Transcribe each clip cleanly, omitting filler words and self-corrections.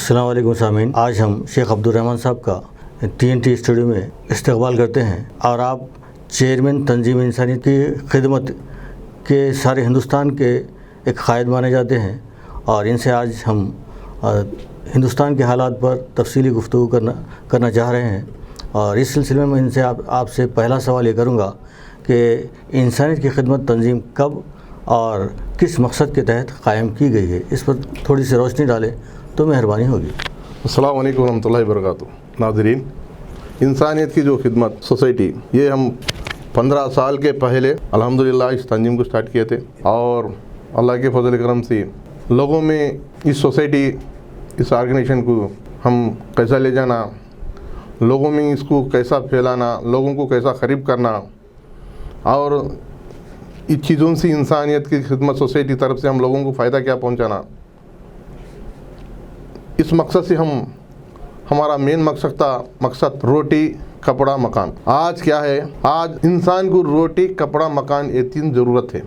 अस्सलाम वालेकुम सामीन। आज हम शेख अब्दुल रहमान साहब का TNT स्टूडियो में इस्तकबाल करते हैं और आप चेयरमैन तंजीम इंसानियत की खिदमत के सारे हिंदुस्तान के एक कायद माने जाते हैं और इनसे आज हम हिंदुस्तान के हालात पर तफसीली गुफ्तगू करना चाह रहे हैं। और इस सिलसिले में इनसे आपसे पहला सवाल ये करूँगा कि इंसानियत की खिदमत तंजीम कब और किस मकसद के तहत कायम की गई है, इस पर थोड़ी सी रोशनी डालें तो मेहरबानी होगी। अस्सलाम वालेकुम रहमतुल्लाहि व बरकातुहू। नाज़रीन, इंसानियत की जो खिदमत सोसाइटी, ये हम 15 साल के पहले अल्हम्दुलिल्लाह इस तंजीम को स्टार्ट किए थे और अल्लाह के फजल करम से लोगों में इस सोसाइटी, इस ऑर्गेनाइजेशन को हम कैसा ले जाना, लोगों में इसको कैसा फैलाना, लोगों को कैसा करीब करना और इस चीज़ों से इंसानियत की खिदमत सोसाइटी तरफ से हम लोगों को फ़ायदा क्या पहुंचाना, इस मकसद से हमारा मेन मकसद रोटी कपड़ा मकान। आज क्या है, आज इंसान को रोटी कपड़ा मकान ये तीन ज़रूरत है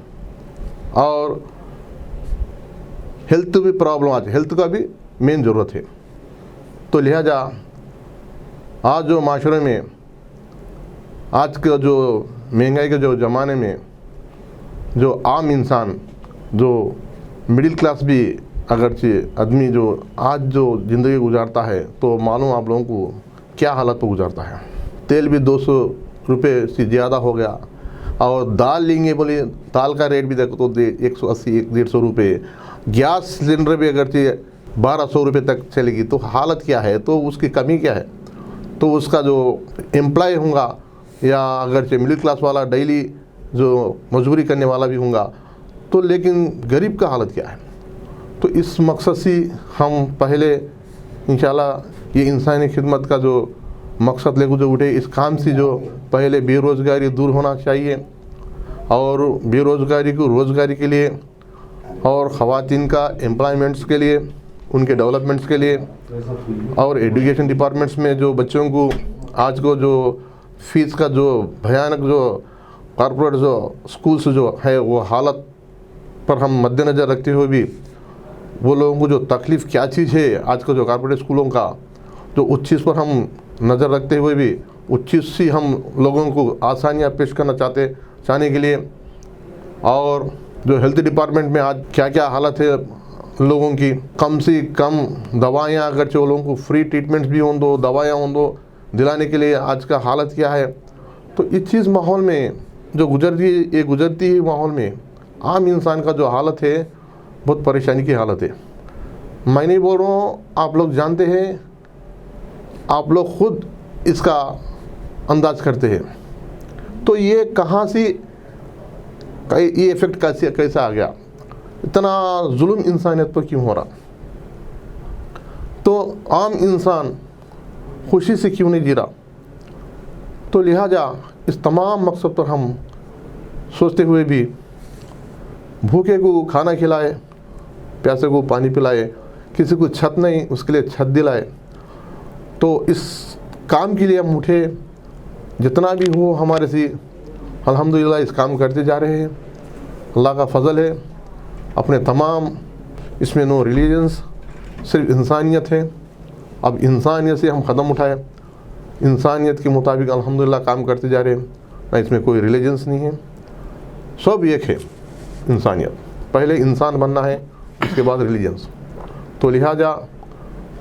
और हेल्थ भी प्रॉब्लम, आज हेल्थ का भी मेन ज़रूरत है। तो लिहाजा आज जो माशरे में, आज के जो महंगाई के जो ज़माने में जो आम इंसान, जो मिडिल क्लास भी अगरचे आदमी जो आज जो ज़िंदगी गुजारता है, तो मालूम आप लोगों को क्या हालत पर गुजारता है। तेल भी 200 रुपये से ज़्यादा हो गया और दाल लेंगे बोले दाल का रेट भी देखो तो 180-150 रुपये। गैस सिलेंडर भी अगरचे 1200 रुपये तक चलेगी। तो हालत क्या है, तो उसकी कमी क्या है। तो उसका जो एम्प्लॉय होगा या अगरचे मिडिल क्लास वाला डेली जो मजदूरी करने वाला भी होगा, तो लेकिन गरीब का हालत क्या है। तो इस मकसद से हम पहले इंशाल्लाह ये इंसानी खिदमत का जो मकसद लेकर जो उठे, इस काम से जो पहले बेरोज़गारी दूर होना चाहिए और बेरोज़गारी को रोज़गारी के लिए और ख़वातीन का एम्प्लॉयमेंट्स के लिए, उनके डेवलपमेंट्स के लिए और एजुकेशन डिपार्टमेंट्स में जो बच्चों को आज को जो फ़ीस का जो भयानक जो कॉर्पोरेट जो स्कूल्स जो है वो हालत पर हम मद्देनज़र रखते हुए भी वो लोगों को जो तकलीफ़ क्या चीज़ है आज का जो कॉर्पोरेट स्कूलों का, तो उस चीज़ पर हम नज़र रखते हुए भी उस चीज़ से हम लोगों को आसानियाँ पेश करना चाहने के लिए, और जो हेल्थ डिपार्टमेंट में आज क्या क्या हालत है लोगों की, कम से कम दवाइयाँ अगर जो लोगों को फ्री ट्रीटमेंट्स भी हों दो, दवाइयाँ हों दो दिलाने के लिए आज का हालत क्या है। तो इस चीज़ माहौल में जो गुजरती है माहौल में आम इंसान का जो हालत है बहुत परेशानी की हालत है। मैं नहीं बोल रहा हूँ, आप लोग जानते हैं, आप लोग खुद इसका अंदाज करते हैं। तो ये कहाँ से ये इफ़ेक्ट कैसा आ गया, इतना जुल्म इंसानियत पर क्यों हो रहा, तो आम इंसान खुशी से क्यों नहीं जी रहा। तो लिहाजा इस तमाम मकसद पर हम सोचते हुए भी भूखे को खाना खिलाए, प्यासे को पानी पिलाए, किसी को छत नहीं उसके लिए छत दिलाए। तो इस काम के लिए हम उठे, जितना भी हो हमारे से अल्हम्दुलिल्लाह इस काम करते जा रहे हैं। अल्लाह का फ़ज़ल है, अपने तमाम इसमें नो रिलीजन्स, सिर्फ इंसानियत है। अब इंसानियत से हम कदम उठाए, इंसानियत के मुताबिक अल्हम्दुलिल्लाह काम करते जा रहे हैं। ना इसमें कोई रिलीजन्स नहीं है, सब एक है इंसानियत। पहले इंसान बनना है, उसके बाद रिलीजन्स। तो लिहाजा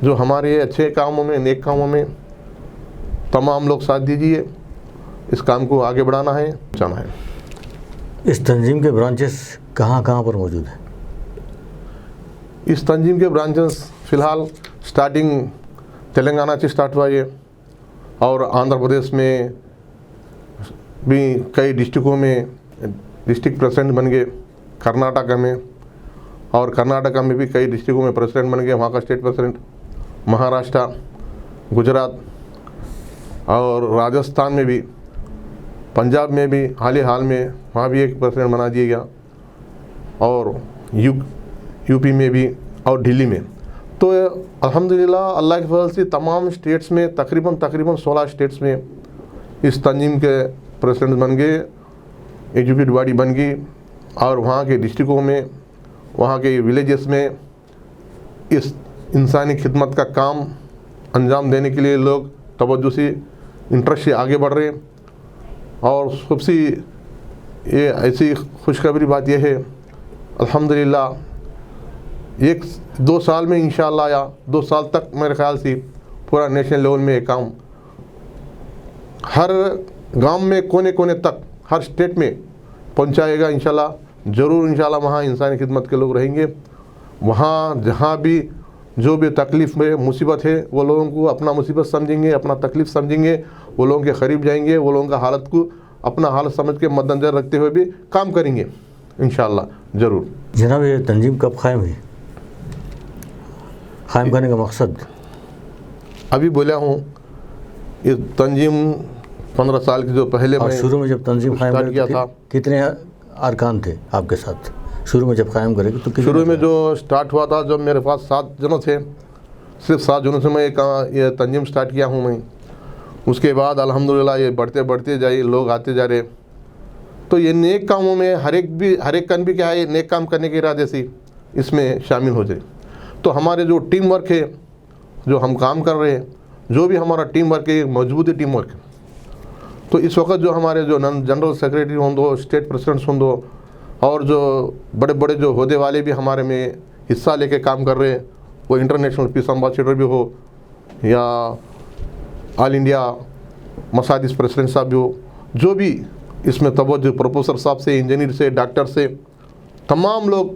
जो हमारे अच्छे कामों में, नेक कामों में तमाम लोग साथ दीजिए, इस काम को आगे बढ़ाना है, जाना है। इस तंजीम के ब्रांचेस कहाँ कहाँ पर मौजूद हैं? इस तंजीम के ब्रांचेस फ़िलहाल स्टार्टिंग तेलंगाना से स्टार्ट हुआ है और आंध्र प्रदेश में भी कई डिस्ट्रिक्टों में डिस्ट्रिक्ट प्रेसिडेंट बन गए, कर्नाटका में, और कर्नाटका में भी कई डिस्ट्रिक्टों में प्रेसिडेंट बन गए, वहाँ का स्टेट प्रेसिडेंट, महाराष्ट्र, गुजरात और राजस्थान में भी, पंजाब में भी हाल में वहाँ भी एक प्रेसिडेंट बना दिया गया, और यूपी में भी और दिल्ली में। तो अल्हम्दुलिल्लाह अल्लाह के फजल से तमाम स्टेट्स में तकरीबन 16 स्टेट्स में इस तंजीम के प्रेसिडेंट बन गए, एजुकेटेड बॉडी बन गई, और वहाँ के डिस्ट्रिक्टों में, वहाँ के विलेजेस में इस इंसानी खिदमत का काम अंजाम देने के लिए लोग तवज्जो से इंटरेस्ट से आगे बढ़ रहे हैं। और सबसे ये ऐसी खुशखबरी बात यह है अल्हम्दुलिल्लाह 1-2 साल में इंशाअल्लाह या 2 साल तक मेरे ख़्याल से पूरा नेशनल लेवल में ये काम हर गांव में कोने कोने तक हर स्टेट में पहुंचाएगा इंशाअल्लाह। ज़रूर इंशाअल्लाह वहाँ इंसानी खिदमत के लोग रहेंगे। वहाँ जहाँ भी जो भी तकलीफ़ में मुसीबत है वो लोगों को अपना मुसीबत समझेंगे, अपना तकलीफ़ समझेंगे, वो लोगों के करीब जाएंगे, वो लोगों का हालत को अपना हालत समझ के मद्देनज़र रखते हुए भी काम करेंगे इंशाअल्लाह ज़रूर। जनाब ये तंजीम कब कायम हुई, कायम करने का मकसद? अभी बोला हूँ ये तंजीम 15 साल की जो पहले और मैं शुरू में जब तंजीम कायम स्टार्ट किया था, कितने अरकान थे आपके साथ? शुरू में जब कायम करेगी तो शुरू में जो स्टार्ट हुआ था जब मेरे पास 7 जनों थे, सिर्फ 7 जनों से मैं ये तंजीम स्टार्ट किया हूँ मैं। उसके बाद अल्हम्दुलिल्लाह ये बढ़ते बढ़ते जाए, लोग आते जा रहे। तो ये नेक कामों में हर एक कन भी क्या है, नेक काम करने के इरादे से इसमें शामिल हो जाए। तो हमारे जो टीम वर्क है, जो हम काम कर रहे हैं, जो भी हमारा टीम वर्क है, मजबूत टीम वर्क है। तो इस वक्त जो हमारे जो जनरल सेक्रेटरी हों दो, स्टेट प्रेसिडेंट्स हों दो, और जो बड़े बड़े जो होदे वाले भी हमारे में हिस्सा लेके काम कर रहे हैं, वो इंटरनेशनल पीस एम्बेसडर भी हो या ऑल इंडिया मसाजिद प्रेसिडेंट साहब भी हो, जो भी इसमें तवज्जो प्रोफेसर साहब से, इंजीनियर से, डॉक्टर से, तमाम लोग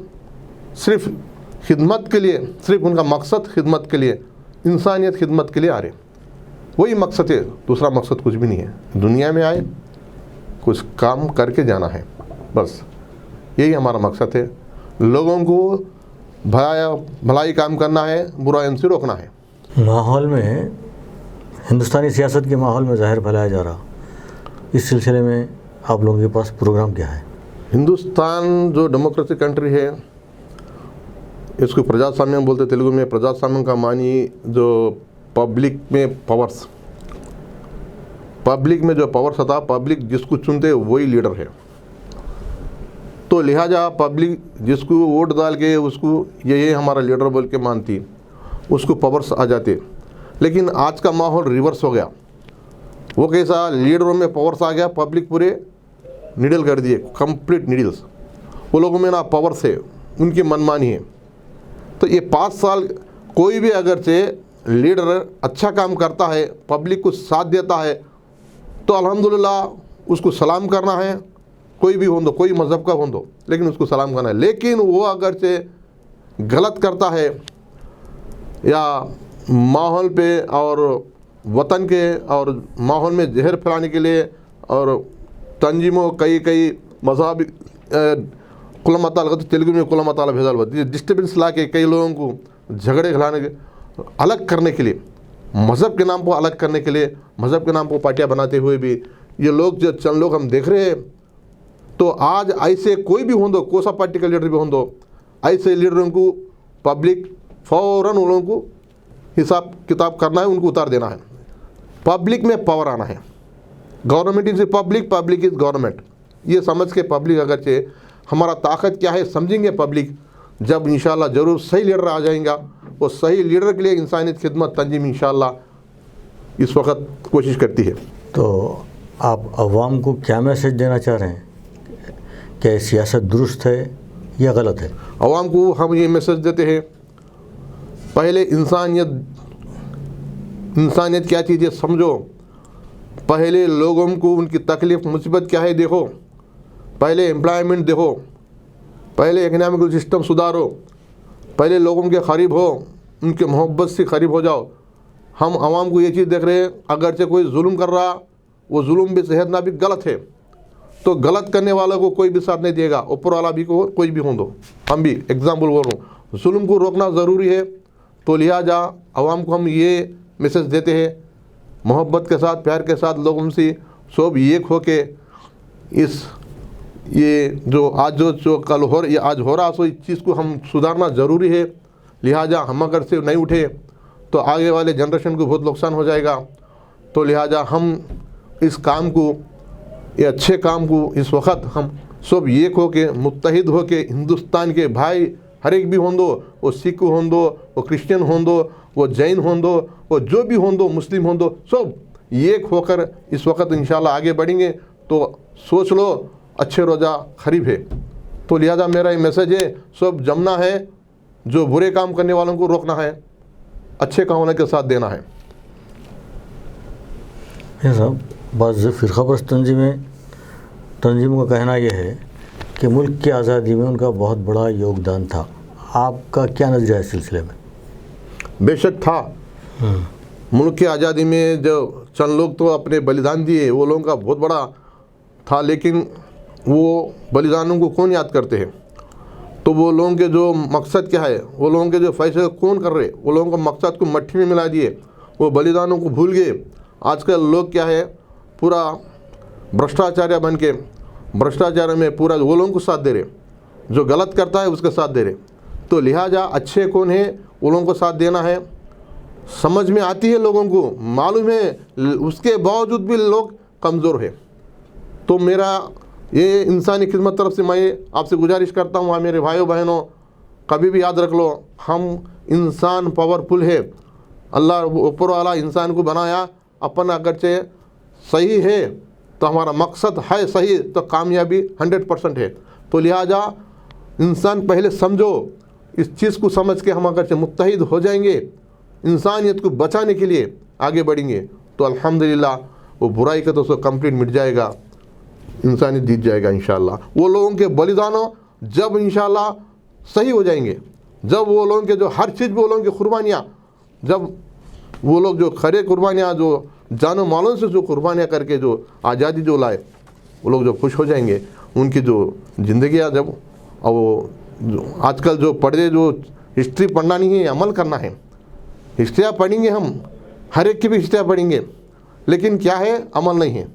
सिर्फ खिदमत के लिए, सिर्फ उनका मकसद खिदमत के लिए, इंसानियत खिदमत के लिए आ रहे। वही मकसद है, दूसरा मकसद कुछ भी नहीं है। दुनिया में आए कुछ काम करके जाना है, बस यही हमारा मकसद है। लोगों को भलाई काम करना है, बुराई इनसे रोकना है। माहौल में हिंदुस्तानी सियासत के माहौल में ज़हर फैलाया जा रहा, इस सिलसिले में आप लोगों के पास प्रोग्राम क्या है? हिंदुस्तान जो डेमोक्रेसी कंट्री है, इसको प्रजास्वाम्य बोलते तेलुगु में। प्रजास्वाम्य का मानी जो पब्लिक में पावर्स, पब्लिक में जो पावर्स होता, पब्लिक जिसको चुनते वही लीडर है। तो लिहाजा पब्लिक जिसको वोट डाल के उसको यही हमारा लीडर बोल के मानती, उसको पावर्स आ जाते। लेकिन आज का माहौल रिवर्स हो गया। वो कैसा, लीडरों में पावर्स आ गया, पब्लिक पूरे निडल कर दिए, कंप्लीट निडल्स। वो लोगों में ना पावर्स है, उनकी मनमानी है। तो ये 5 साल कोई भी अगर से लीडर अच्छा काम करता है, पब्लिक को साथ देता है, तो अल्हम्दुलिल्लाह उसको सलाम करना है। कोई भी हो दो, कोई मज़हब का हो दो, लेकिन उसको सलाम करना है। लेकिन वो अगर से गलत करता है या माहौल पे और वतन के और माहौल में जहर फैलाने के लिए और तंजीमों कई मज़हबी कुलमताल, तेलुगु में कुलमताल भेजा हुआ, डिस्टर्बेंस ला के कई लोगों को झगड़े खिलाने के, अलग करने के लिए, मज़हब के नाम पर अलग करने के लिए, मज़हब के नाम पर पार्टियां बनाते हुए भी ये लोग जो चंद लोग हम देख रहे हैं। तो आज ऐसे कोई भी हो दो, कोई सा पार्टी का लीडर भी हो दो, ऐसे लीडरों को पब्लिक फ़ौरन उन लोगों को हिसाब किताब करना है, उनको उतार देना है। पब्लिक में पावर आना है। Government is public, public is government, ये समझ के पब्लिक अगर से हमारा ताकत क्या है समझेंगे पब्लिक, जब इंशाल्लाह ज़रूर सही लीडर आ जाएगा। वो सही लीडर के लिए इंसानियत खिदमत तंजीम इंशाल्लाह इस वक्त कोशिश करती है। तो आप अवाम को क्या मैसेज देना चाह रहे हैं कि सियासत दुरुस्त है या गलत है? अवाम को हम ये मैसेज देते हैं, पहले इंसानियत क्या चीज़ है समझो। पहले लोगों को उनकी तकलीफ़ मुसीबत क्या है देखो, पहले एम्प्लॉयमेंट देखो, पहले इकनॉमिकल सिस्टम सुधारो, पहले लोगों के करीब हो, उनके मोहब्बत से करीब हो जाओ। हम आवाम को ये चीज़ देख रहे हैं, अगर से कोई जुल्म कर रहा, वो जुल्म भी सेहत ना भी गलत है, तो गलत करने वालों को कोई भी साथ नहीं देगा, ऊपर वाला भी को कोई भी हो दो। हम भी एग्जाम्पल बोल रहा हूँ, जुल्म को रोकना ज़रूरी है। तो लिहाजा आवाम को हम ये मैसेज देते हैं, मोहब्बत के साथ, प्यार के साथ लोगों से सब एक हो के ये जो आज जो कल हो ये आज हो रहा, सो इस चीज़ को हम सुधारना ज़रूरी है। लिहाजा हम अगर से नहीं उठे तो आगे वाले जनरेशन को बहुत नुकसान हो जाएगा। तो लिहाजा हम इस काम को, ये अच्छे काम को इस वक्त हम सब एक हो के, मुत्तहिद हो के, हिंदुस्तान के भाई हर एक भी होंदो, वो सिख होंदो, वो क्रिश्चियन होंदो, वो जैन होंदो, वो जो भी होंदो, मुस्लिम होंदो, सब एक होकर इस वक्त इंशाल्लाह आगे बढ़ेंगे। तो सोच लो अच्छे रोज़ा करीब है। तो लिहाजा मेरा ये मैसेज है, सब जमना है, जो बुरे काम करने वालों को रोकना है, अच्छे कामों के साथ देना है। साहब, बाज़ फ़िरक़ा परस्त तंजीमों का कहना यह है कि मुल्क की आज़ादी में उनका बहुत बड़ा योगदान था। आपका क्या नज़रिया है इस सिलसिले में? बेशक था। मुल्क की आज़ादी में जो चंद लोग तो अपने बलिदान दिए, वो लोगों का बहुत बड़ा था, लेकिन वो बलिदानों को कौन याद करते हैं? तो वो लोगों के जो मकसद क्या है, वो लोगों के जो फैसले कौन कर रहे, वो लोगों का मकसद को मट्टी में मिला दिए, वो बलिदानों को भूल गए। आजकल लोग क्या है, पूरा भ्रष्टाचार्य बन के भ्रष्टाचार में पूरा वो लोगों को साथ दे रहे, जो गलत करता है उसका साथ दे रहे। तो लिहाजा अच्छे कौन है, वो लोगों को साथ देना है। समझ में आती है, लोगों को मालूम है, उसके बावजूद भी लोग कमज़ोर है। तो मेरा ये इंसानी खिदमत तरफ से मैं आपसे गुजारिश करता हूँ, मेरे भाइयों बहनों, कभी भी याद रख लो, हम इंसान पावरफुल है। अल्लाह ऊपर वाला इंसान को बनाया, अपन अगरचे सही है तो हमारा मकसद है सही, तो कामयाबी 100% है। तो लिहाजा इंसान पहले समझो, इस चीज़ को समझ के हम अगरचे मुत्तहिद हो जाएंगे, इंसानियत को बचाने के लिए आगे बढ़ेंगे, तो अल्हम्दुलिल्लाह वो बुराई का तो कंप्लीट मिट जाएगा, इंसानियत जीत जाएगा इंशाअल्लाह। वो लोगों के बलिदानों जब इंशाअल्लाह सही हो जाएंगे, जब वो लोगों के जो हर चीज़, वो लोगों की कुर्बानियाँ, जब वो लोग जो खरे कुर्बानियाँ, जो जानो मालों से जो कुर्बानियाँ करके जो आज़ादी जो लाए, वो लोग जो खुश हो जाएंगे, उनकी जो ज़िंदगियाँ जब, और वो आजकल जो पढ़े, जो हिस्ट्री पढ़ना नहीं है, अमल करना है। हिस्ट्रियाँ पढ़ेंगे हम, हर एक की भी हिस्ट्रियाँ पढ़ेंगे, लेकिन क्या है, अमल नहीं है।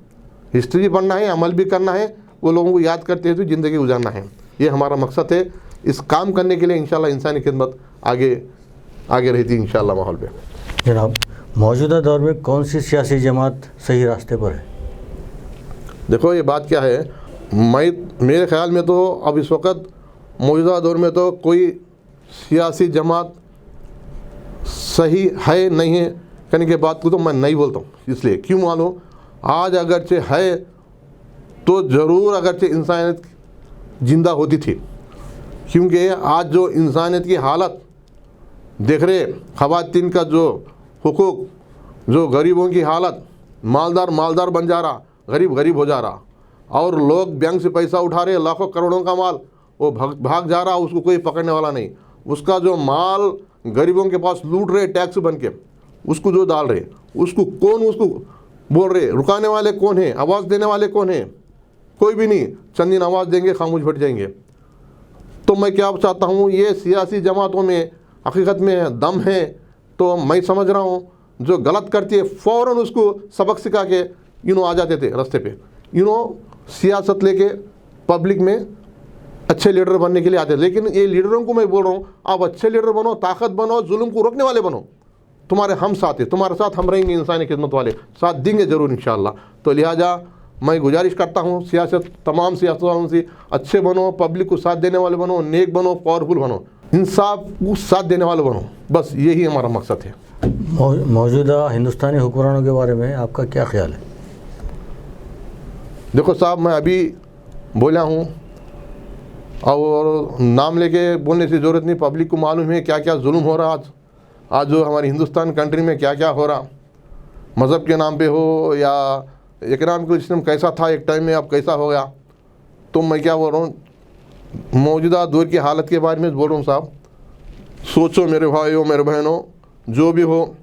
हिस्ट्री भी पढ़ना है, अमल भी करना है, वो लोगों को याद करते हुए ज़िंदगी गुजारना है। ये हमारा मकसद है। इस काम करने के लिए इंशाल्लाह इंसानी खिदमत आगे रहती है इंशाल्लाह माहौल पे। जनाब, मौजूदा दौर में कौन सी सियासी जमात सही रास्ते पर है? देखो, ये बात क्या है, मेरे ख्याल में तो अब इस वक्त मौजूदा दौर में तो कोई सियासी जमात सही है नहीं है कहने के बात को तो मैं नहीं बोलता हूँ। इसलिए क्यों मानो, आज अगरचे है तो ज़रूर अगरचे इंसानियत ज़िंदा होती थी, क्योंकि आज जो इंसानियत की हालत देख रहे, ख़वातीन का जो हुकूक, जो गरीबों की हालत, मालदार बन जा रहा, गरीब हो जा रहा, और लोग बैंक से पैसा उठा रहे, लाखों करोड़ों का माल वो भाग जा रहा, उसको कोई पकड़ने वाला नहीं। उसका जो माल गरीबों के पास लूट रहे टैक्स बन के, उसको जो डाल रहे, उसको बोल रहे, रुकाने वाले कौन है, आवाज़ देने वाले कौन है? कोई भी नहीं। चंद दिन आवाज़ देंगे, खामोश बैठ जाएंगे। तो मैं क्या चाहता हूँ, ये सियासी जमातों में हकीकत में दम है, तो मैं समझ रहा हूँ जो गलत करती है फ़ौरन उसको सबक सिखा के आ जाते थे रास्ते पे। सियासत लेके पब्लिक में अच्छे लीडर बनने के लिए आते थे। लेकिन ये लीडरों को मैं बोल रहा हूँ, आप अच्छे लीडर बनो, ताकत बनो, जुल्म को रोकने वाले बनो। तुम्हारे हम साथ है, तुम्हारे साथ हम रहेंगे, इंसानी खिदमत वाले साथ देंगे ज़रूर इंशाअल्लाह। तो लिहाजा मैं गुजारिश करता हूँ, तमाम सियासत वालों से, अच्छे बनो, पब्लिक को साथ देने वाले बनो, नेक बनो, पावरफुल बनो, इंसाफ को साथ देने वाले बनो। बस यही हमारा मकसद है। मौजूदा हिंदुस्तानी हुक्मरानों के बारे में आपका क्या ख्याल है? देखो साहब, मैं अभी बोला हूँ और नाम लेके बोलने की ज़रूरत नहीं, पब्लिक को मालूम है क्या क्या जुल्म हो रहा। आज जो हमारी हिंदुस्तान कंट्री में क्या क्या हो रहा, मज़हब के नाम पे हो या इकनॉमिक सिस्टम कैसा था एक टाइम में, अब कैसा हो गया। तो मैं क्या बोल रहा हूँ, मौजूदा दौर की हालत के बारे में बोल रहा हूँ साहब। सोचो मेरे भाइयों, मेरे बहनों, जो भी हो,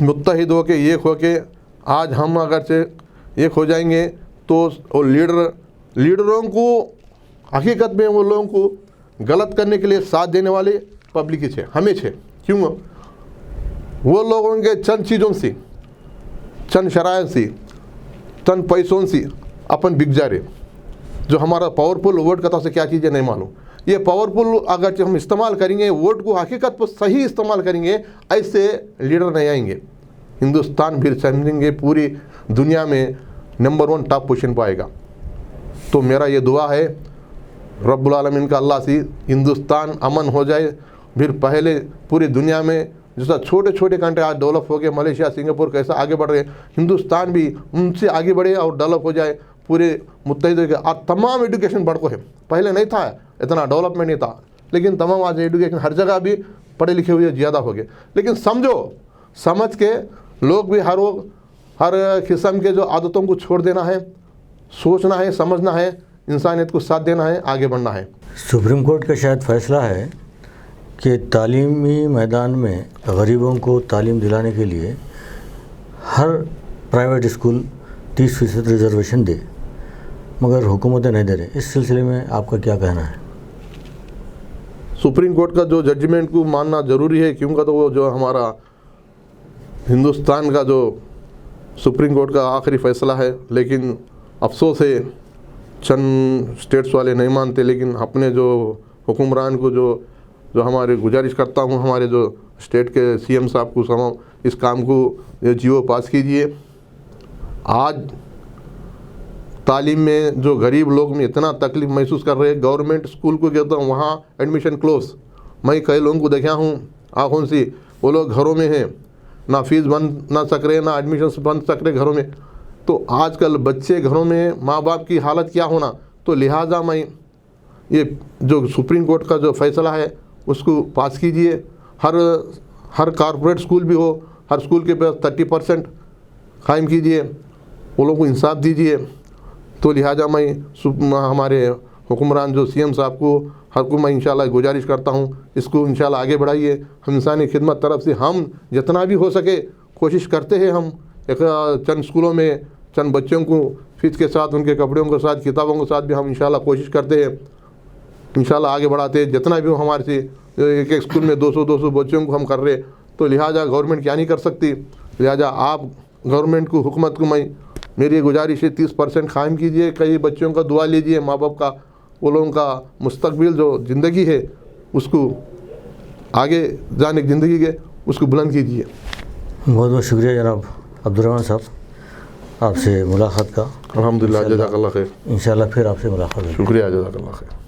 मुत्तहिद हो के, एक हो के, आज हम अगर से एक हो जाएंगे तो लीडरों को हकीकत में वो लोगों को गलत करने के लिए साथ देने वाले पब्लिक ही है, हमें है। क्यों? वो लोगों के चंद चीज़ों से, चंद शराय से, चंद पैसों से अपन बिक जा रहे। जो हमारा पावरफुल वोट का से क्या चीज़ें नहीं मालूम। ये पावरफुल अगर हम इस्तेमाल करेंगे, वोट को हकीकत पर सही इस्तेमाल करेंगे, ऐसे लीडर नहीं आएंगे। हिंदुस्तान फिर समझेंगे पूरी दुनिया में नंबर 1 टॉप पोजीशन पर आएगा। तो मेरा ये दुआ है, रब्बुल आलमीन का अल्लाह से हिंदुस्तान अमन हो जाए। फिर पहले पूरी दुनिया में जैसा छोटे छोटे कंट्री आज डेवलप हो गए, मलेशिया सिंगापुर कैसा आगे बढ़ रहे हैं, हिंदुस्तान भी उनसे आगे बढ़े और डेवलप हो जाए पूरे मुत्तहिद के। आज तमाम एजुकेशन बढ़को है, पहले नहीं था, इतना डेवलपमेंट नहीं था, लेकिन तमाम आज एजुकेशन हर जगह भी पढ़े लिखे हुए ज़्यादा हो गए। लेकिन समझ के लोग भी हर किस्म के जो आदतों को छोड़ देना है, सोचना है, समझना है, इंसानियत को साथ देना है, आगे बढ़ना है। सुप्रीम कोर्ट का शायद फैसला है कि तालीमी मैदान में गरीबों को तालीम दिलाने के लिए हर प्राइवेट स्कूल 30% रिजर्वेशन दे, मगर हुकूमतें नहीं दे रहे। इस सिलसिले में आपका क्या कहना है? सुप्रीम कोर्ट का जो जजमेंट को मानना ज़रूरी है, क्योंकि तो वो जो हमारा हिंदुस्तान का जो सुप्रीम कोर्ट का आखिरी फ़ैसला है। लेकिन अफसोस है चंद स्टेट्स वाले नहीं मानते। लेकिन अपने जो हुक्मरान को जो हमारे गुजारिश करता हूँ, हमारे जो स्टेट के सीएम साहब को इस काम को ये जीओ पास कीजिए। आज तालीम में जो गरीब लोग में इतना तकलीफ़ महसूस कर रहे हैं, गवर्नमेंट स्कूल को कहता हूँ वहाँ एडमिशन क्लोज। मैं कई लोगों को देखा हूँ आँखों से, वो लोग घरों में हैं, ना फीस बन ना सक रहे, ना एडमिशन बन सक रहे घरों में। तो आजकल बच्चे घरों में, माँ बाप की हालत क्या होना। तो लिहाजा मैं ये जो सुप्रीम कोर्ट का जो फैसला है उसको पास कीजिए। हर कॉर्पोरेट स्कूल भी हो, हर स्कूल के पास 30% कायम कीजिए, वो लोगों को इंसाफ दीजिए। तो लिहाजा मैं हमारे हुक्मरान जो सीएम साहब को मैं इंशाल्लाह गुजारिश करता हूँ, इसको इंशाल्लाह आगे बढ़ाइए। हम इंसानी खिदमत तरफ से हम जितना भी हो सके कोशिश करते हैं। हम एक चंद स्कूलों में चंद बच्चों को फीस के साथ, उनके कपड़ों के साथ, किताबों के साथ भी हम इंशाल्लाह कोशिश करते हैं, इंशाल्लाह आगे बढ़ाते हैं। जितना भी हो हमारे से एक एक स्कूल में 200 बच्चों को हम कर रहे। तो लिहाजा गवर्नमेंट क्या नहीं कर सकती। लिहाजा आप गवर्नमेंट को, हुकूमत को मैं मेरी गुजारिश है 30% कायम कीजिए। कई बच्चों का दुआ लीजिए, माँ बाप का, वो लोगों का मुस्तकबिल जो ज़िंदगी है उसको आगे जाने की ज़िंदगी के उसको बुलंद कीजिए। बहुत बहुत शुक्रिया जनाब अब्दुर्रहमान साहब, आपसे मुलाकात का। अल्हम्दुलिल्लाह, जज़ाकल्लाह खैर। इंशाल्लाह फिर आपसे मुलाकात होगी। शुक्रिया, जज़ाकल्लाह खैर।